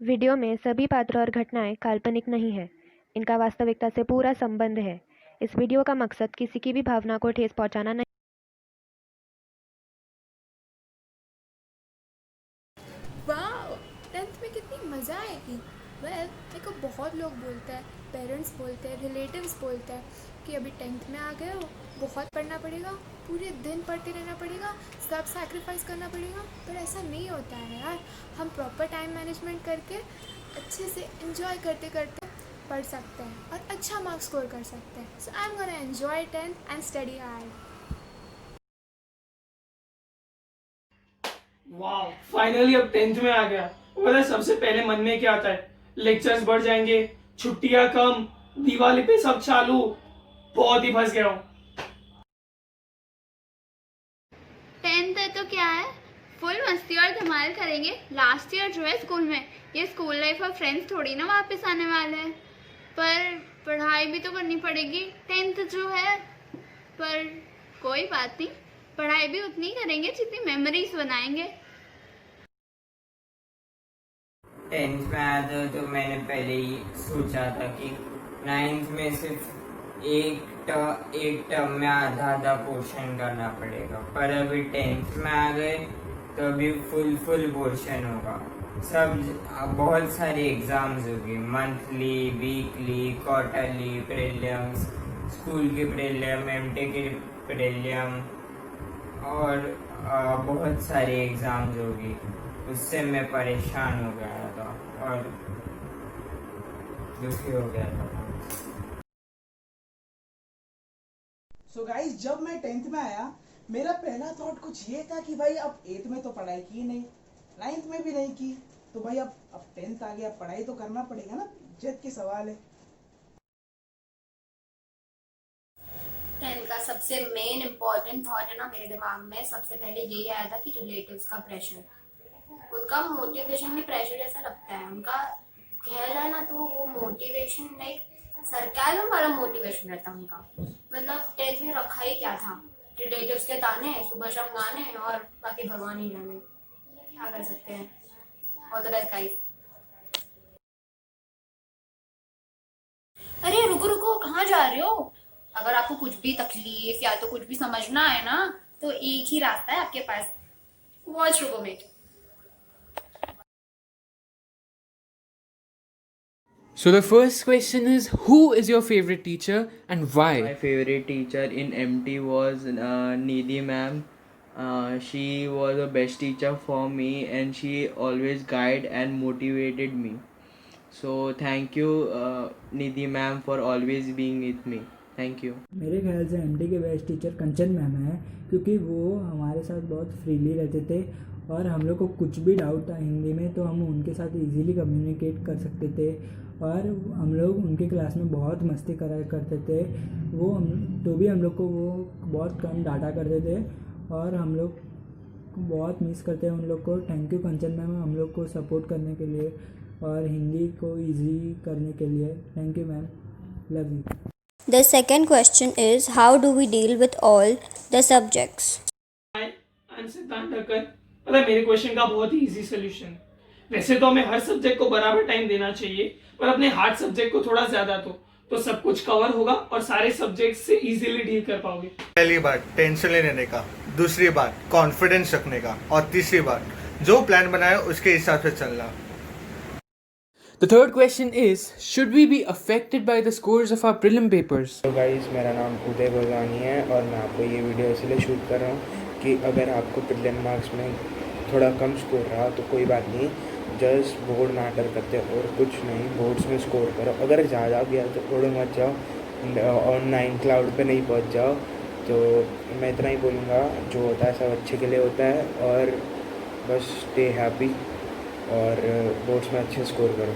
Video में सभी पात्र और घटनाएं काल्पनिक नहीं है, इनका वास्तविकता से पूरा संबंध है। इस वीडियो का मकसद किसी की भी भावना को ठेस पहुंचाना नहीं। वाह, 10th में कितनी मज़ा आएगी। मेरे को बहुत लोग बोलते हैं, पेरेंट्स बोलते हैं, रिलेटिव्स बोलते हैं कि अभी 10th में आ गए हो, बहुत पढ़ना पड़ेगा, पूरे दिन पढ़ते रहना पड़ेगा, सब सैक्रिफाइस करना पड़ेगा। पर ऐसा नहीं होता है यार। हम प्रॉपर टाइम मैनेजमेंट करके अच्छे से एंजॉय करते करते पढ़ सकते हैं और अच्छा मार्क्स स्कोर कर सकते हैं। So I am gonna enjoy 10th and study hard. वाह, फाइनली अब 10th में आ गया। पता है सबसे पहले मन में क्या आता है? लेक्चर्स बढ़ जाएंगे, छुट्टियां कम, दिवाली पे सब चालू। बहुत ही फंस गया हूँ। 10th है तो क्या है, फुल मस्ती और धमाल करेंगे। लास्ट ईयर जो है स्कूल में, ये स्कूल लाइफ और फ्रेंड्स थोड़ी ना वापस आने वाले हैं। पर पढ़ाई भी तो करनी पड़ेगी, 10th जो है। पर कोई बात नहीं, पढ़ाई भी उतनी ही करेंगे जितनी मेमोरीज बनाएंगे। 10th में आया था तो मैंने पहले ही सोचा था कि 9th में सिर्फ एक टर्म में आधा पोर्शन करना पड़ेगा, पर अभी 10th में आ गए तो अभी फुल पोर्शन होगा। सब बहुत सारे एग्जाम्स होंगे, monthly, weekly, quarterly, prelims, school की प्रीलियम, एमटे की प्रीलियम और बहुत सारे एग्जाम्स होगी। उससे मैं परेशान हो गया था और दुखी हो गया था। सो गाइस, जब मैं 10th में आया, मेरा पहला थॉट कुछ ये था कि भाई अब 8th में तो पढ़ाई की नहीं, 9th में भी नहीं की, तो भाई अब 10th आ गया, पढ़ाई तो करना पड़ेगा ना, इज्जत की सवाल है। 10th का सबसे मेन इम्पोर्टेंट थॉट है ना मेरे दिमाग में, सबसे पहले यही आया था कि रिलेटिव्स का प्रेशर, उनका मोटिवेशन भी प्रेशर जैसा लगता है। उनका कहा जाए ना तो वो मोटिवेशन लाइक सरकार वाला मोटिवेशन रहता है उनका। मतलब 10th में रखा ही क्या था, रिलेटिव्स के ताने, सुबह शाम गाने और बाकी भगवान ही जाने। क्या कर सकते हैं। All the best guys. अरे रुको रुको, कहाँ जा रहे हो? अगर आपको कुछ भी तकलीफ या तो कुछ भी समझना है ना, तो एक ही रास्ता है आपके पास, watch रुकोमेट। So the first question is, who is your favorite teacher and why? My favorite teacher in MT was Nidhi ma'am. She was the best teacher for me and she always guided and motivated me. So thank you Nidhi ma'am for always being with me. Thank you. मेरे ख्याल से MT के best teacher कंचन ma'am है, क्योंकि वो हमारे साथ बहुत फ्रीली रहते थे और हम लोग को कुछ भी डाउट था हिंदी में तो हम उनके साथ इजीली कम्युनिकेट कर सकते थे। और हम लोग उनके क्लास में बहुत मस्ती करा करते थे। वो हम लोग को वो बहुत कम डांटा करते थे और हम लोग बहुत मिस करते हैं उन लोग को। थैंक यू कंचन मैम, हम लोग को सपोर्ट करने के लिए और हिंदी को इजी करने के लिए। Thank you ma'am, love you. The second question is, how do we deal with all the subjects? I'm सिद्धांत ढक्कन। पता है मेरे क्वेश्चन का बहुत ही इजी सोल्यूशन। वैसे तो हमें हर सब्जेक्ट को बराबर टाइम देना चाहिए, पर अपने हार्ड सब्जेक्ट को थोड़ा ज्यादा तो सब कुछ कवर होगा और सारे सब्जेक्ट से इजीली डील कर पाओगे। पहली बात टेंशन लेने का, दूसरी बात कॉन्फिडेंस रखने का और तीसरी बात जो प्लान बनाया उसके हिसाब से चलना। The third question is, should we be affected by the scores of our prelim papers? तो गाइस, मेरा नाम उदय बलवानी है और मैं आपको ये वीडियो इसलिए शूट कर रहा हूँ कि अगर आपको प्रीलिम मार्क्स में थोड़ा कम स्कोर रहा तो कोई बात नहीं, जस्ट बोर्ड मैटर करते और कुछ नहीं, बोर्ड्स में स्कोर करो। अगर ज़्यादा गया तो उड़ मत जाओ और 9 क्लाउड पे नहीं पहुँच जाओ। तो मैं इतना ही बोलूँगा, जो होता है सब अच्छे के लिए होता है और बस स्टे हैप्पी और बोर्ड्स में अच्छे स्कोर करो।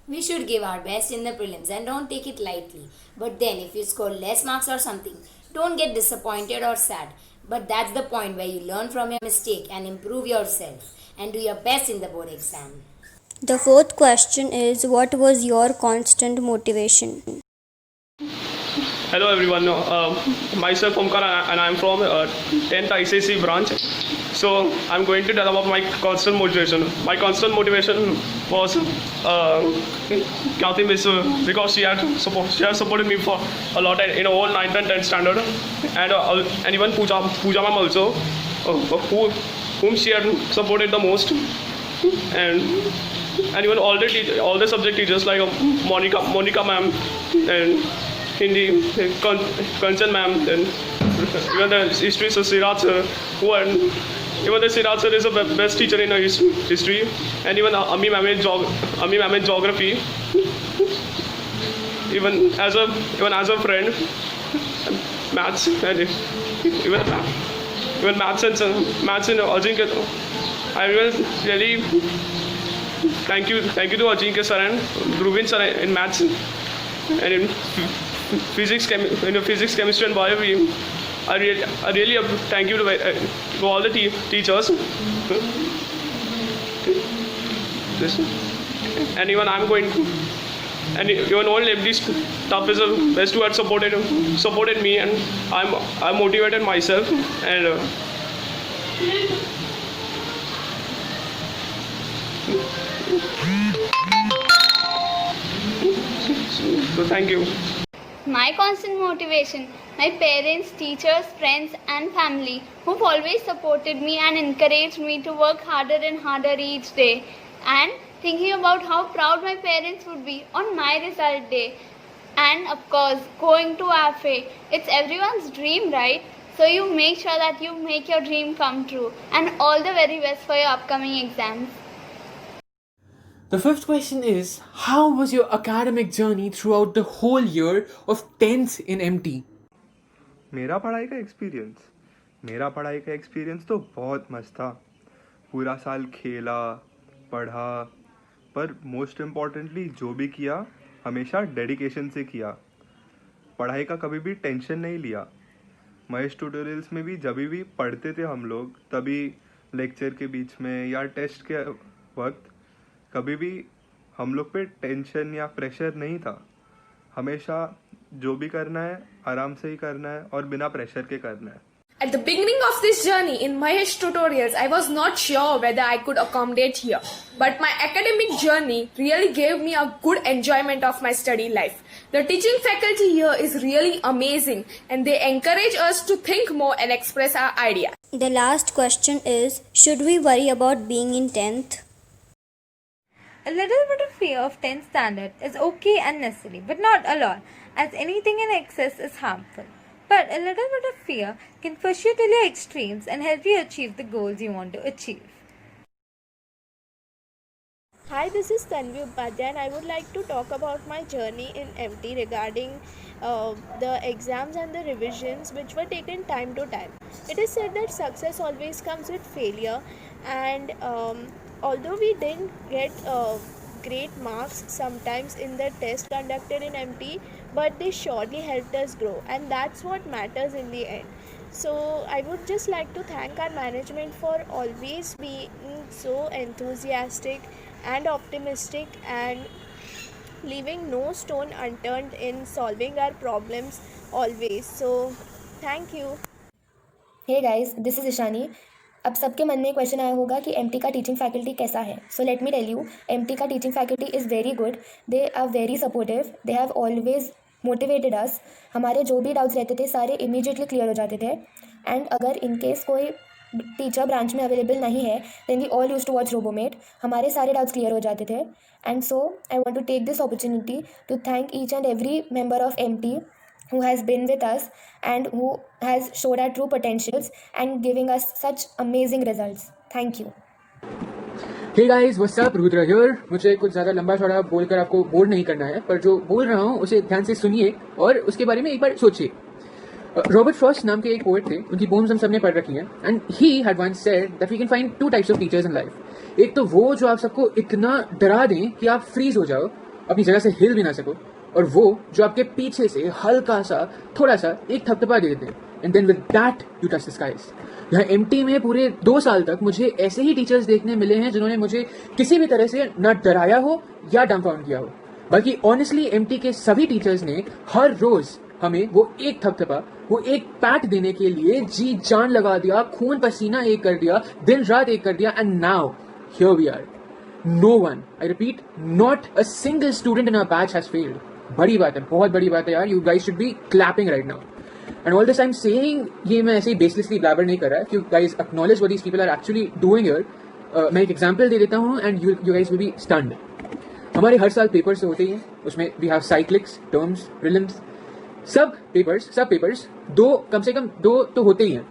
We should give our best in the prelims and don't take it lightly. But then if you score less marks or something, don't get disappointed or sad. But that's the point where you learn from your mistake and improve yourself and do your best in the board exam. The fourth question is, what was your constant motivation? Hello everyone, myself Omkar and I'm from 10th ICC branch. So I'm going to tell about my constant motivation. My constant motivation was Kati Miss because she had supported me for a lot in all 9th and 10th standard, and even Pooja ma'am also, whom she had supported the most, and even all the subject teachers like Monica ma'am and Hindi, Kanchan ma'am, and even the history sir Siraj sir, even the Siraj sir is the best teacher in history, and even Ami ma'am in geography. Even as a friend, maths and even maths and Ajinkya. I will really thank you to Ajinkya sir and Rubin sir in maths and in physics, chemistry and bio. I really thank you to all the teachers. And even I'm going to, and even all MD staff is the best who had supported me, and I'm motivated myself, and so thank you. My constant motivation, my parents, teachers, friends and family who've always supported me and encouraged me to work harder and harder each day, and thinking about how proud my parents would be on my result day, and of course going to AFE. It's everyone's dream, right? So you make sure that you make your dream come true, and all the very best for your upcoming exams. The fifth question is, how was your academic journey throughout the whole year of 10th in MT? मेरा पढ़ाई का experience तो बहुत मस्त था। पूरा साल खेला, पढ़ा, पर मोस्ट इम्पॉर्टेंटली जो भी किया हमेशा डेडिकेशन से किया। पढ़ाई का कभी भी टेंशन नहीं लिया। महेश ट्यूटोरियल्स में भी जब भी पढ़ते थे हम लोग, तभी लेक्चर के बीच में या टेस्ट के वक्त कभी भी हम लोग पे टेंशन या प्रेशर नहीं था। हमेशा जो भी करना है आराम से ही करना है और बिना प्रेशर के करना है। At the beginning of this journey in Mahesh Tutorials, I was not sure whether I could accommodate here. But my academic journey really gave me a good enjoyment of my study life. The teaching faculty here is really amazing, and they encourage us to think more and express our ideas. The last question is, should we worry about being in 10th? A little bit of fear of 10th standard is okay and necessary, but not a lot, as anything in excess is harmful. But a little bit of fear can push you to your extremes and help you achieve the goals you want to achieve. Hi, this is Tanvi Upadhyay, and I would like to talk about my journey in MT regarding the exams and the revisions which were taken time to time. It is said that success always comes with failure, and although we didn't get great marks sometimes in the test conducted in MT, but they surely helped us grow, and that's what matters in the end. So I would just like to thank our management for always being so enthusiastic and optimistic and leaving no stone unturned in solving our problems always. So thank you. Hey guys, this is Ishani. अब सबके मन में question आया होगा कि MT का teaching faculty कैसा है। So let me tell you, MT का teaching faculty is very good. They are very supportive, they have always motivated us. हमारे जो भी डाउट्स रहते थे सारे इमीडिएटली क्लियर हो जाते थे, एंड अगर इन केस कोई टीचर ब्रांच में अवेलेबल नहीं है then we all use to watch Robomate. हमारे सारे डाउट्स क्लियर हो जाते थे, and so I want to take this opportunity to thank each and every member of MT who has been with us and who has showed our true potentials and giving us such amazing results. Thank you. Hey guys, what's up? Rudra here. मुझे कुछ ज़्यादा लंबा चौड़ा बोलकर आपको bore नहीं करना है, पर जो बोल रहा हूँ उसे ध्यान से सुनिए और उसके बारे में एक बार सोचिए। रॉबर्ट फ्रॉस्ट नाम के एक पोएट थे, उनकी पोम्स हम सबने पढ़ रखी हैं, and he had once said that we can find two types of teachers in life. एक तो वो जो आप सबको इतना डरा दें कि आप फ्रीज हो जाओ, अपनी जगह से हिल भी ना सको, और वो जो आपके पीछे से हल्का सा थोड़ा सा एक थपथपा दे देते हैं, and then with that you touch the skies. यहाँ एमटी में पूरे 2 साल तक मुझे ऐसे ही टीचर्स देखने मिले हैं जिन्होंने मुझे किसी भी तरह से ना डराया हो या डम्पाउंड किया हो, बल्कि ऑनेस्टली एमटी के सभी टीचर्स ने हर रोज हमें वो एक थपथपा, वो एक पैट देने के लिए जी जान लगा दिया, खून पसीना एक कर दिया, दिन रात एक कर दिया, and now here we are. No one, I repeat, not a single student in our batch has failed. बड़ी बात है, बहुत बड़ी बात है यार. You guys should be clapping right now. And all this I am saying, ये मैं ऐसे ही बेसलेसली ब्लैबर नहीं कर रहा. You guys acknowledge what these people are actually doing here. मैं एक एग्जांपल दे देता हूँ and you guys will be stunned. हमारे हर साल पेपर्स होते ही हैं, उसमें वी हैव साइक्लिक्स, टर्म्स, प्रीलिम्स, सब पेपर्स दो, कम से कम 2 तो होते ही हैं.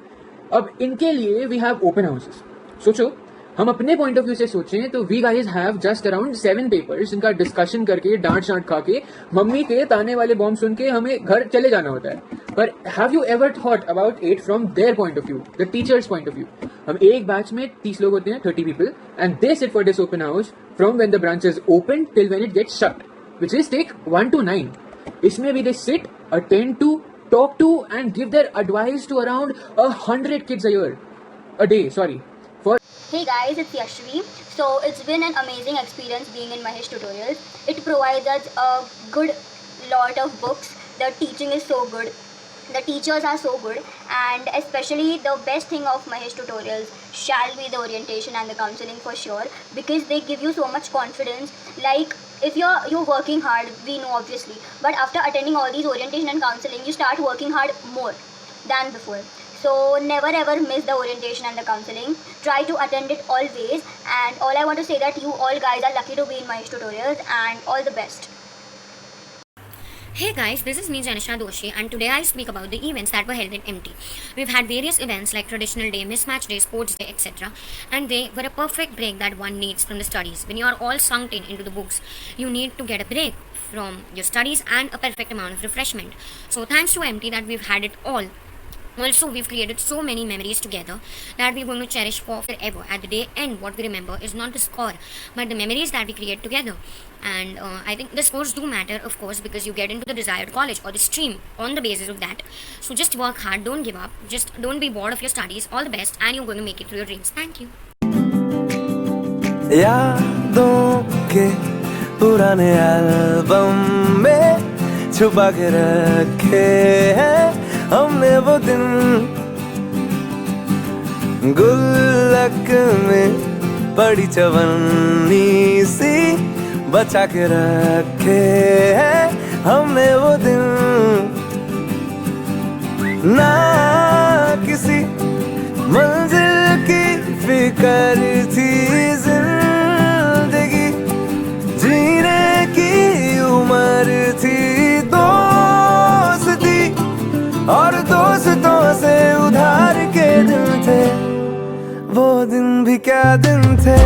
अब इनके लिए वी हैव ओपन हाउसेस. सोचो, हम अपने पॉइंट ऑफ व्यू से सोचें तो we guys have just around 7 papers. इनका डिस्कशन करके, डांट खा के, मम्मी के ताने वाले बॉम्ब सुन के हमें घर चले जाना होता है. पर have you ever thought about it from their point of view, the teachers point of view? हम एक बैच में 30 लोग होते हैं, 30 people, and they sit for this open house from when the branch is open till when it gets shut, which is take 1 to 9. इसमें भी they sit, attend to, talk to, and give their advice to around 100 kids a day. Hey guys, it's Yashvi. So it's been an amazing experience being in Mahesh Tutorials. It provides us a good lot of books. The teaching is so good. The teachers are so good, and especially the best thing of Mahesh Tutorials shall be the orientation and the counseling for sure, because they give you so much confidence. Like if you're working hard, we know obviously, but after attending all these orientation and counseling, you start working hard more than before. So never ever miss the orientation and the counseling. Try to attend it always, and all I want to say that you all guys are lucky to be in Mahesh Tutorials, and all the best. Hey guys, this is me Janisha Doshi, and today I speak about the events that were held in MT. We've had various events like traditional day, mismatch day, sports day, etc. And they were a perfect break that one needs from the studies. When you are all sunk into the books, you need to get a break from your studies and a perfect amount of refreshment. So thanks to MT that we've had it all. Also, we've created so many memories together that we're going to cherish forever. At the day end, what we remember is not the score, but the memories that we create together. And I think the scores do matter, of course, because you get into the desired college or the stream on the basis of that. So just work hard, don't give up, just don't be bored of your studies. All the best, and you're going to make it through your dreams. Thank you. यादों के पुराने album में छुपा के रखे हैं हमने वो दिन, गुल्लक में पड़ी चवन्नी सी बचा के रखे हैं हमने वो दिन. ना किसी मंजिल की फिक्र थी, जिंदगी जीने की उम्र थी, दोस्ती और दोस्तों से उधार के दिन थे, वो दिन भी क्या दिन थे.